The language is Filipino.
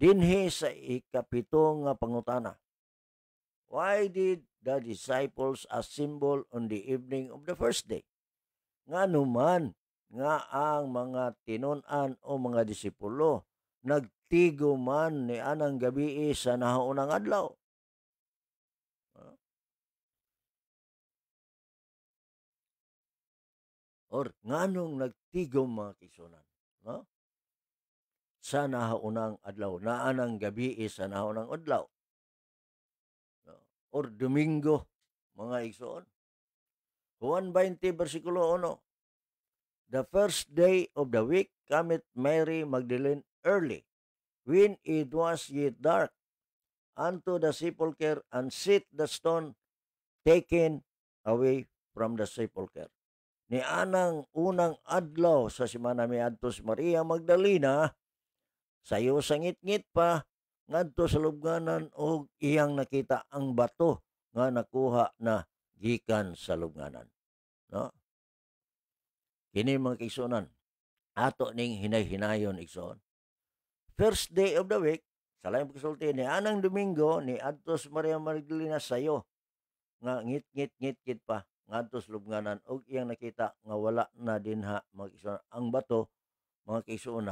Dinhi sa ikapito nga pangutana. Why did the disciples assemble on the evening of the first day? Nganuman nga ang mga tinun-an o mga disipulo nagtigo man ni anang gabi sa nahaunang adlaw. Or nganong nagtigo mga kisunan? No? Sa nahaunang adlaw, naanang gabi sa nahaunang adlaw. No? Or Domingo, mga igsoon. Juan 20, versikulo 1. The first day of the week cometh Mary Magdalene early, when it was yet dark, unto the sepulchre, and set the stone taken away from the sepulchre. Ni anang unang adlaw sa simana miadto si Maria Magdalena, sayo sangit-ngit pa ngadto sa lubnganan og iyang nakita ang bato nga nakuha na gikan sa lubnganan. No? Kini mga kaigsuonan, ato ning hinay-hinayon igsoon. First day of the week, sa laing pagsulti ni anang Domingo ni adto si Maria Magdalena sayo nga ngit-ngit-ngit pa ngadto sa lubnganan og iyang nakita nga wala na dinha mga kaigsuonan ang bato mga kaigsuonan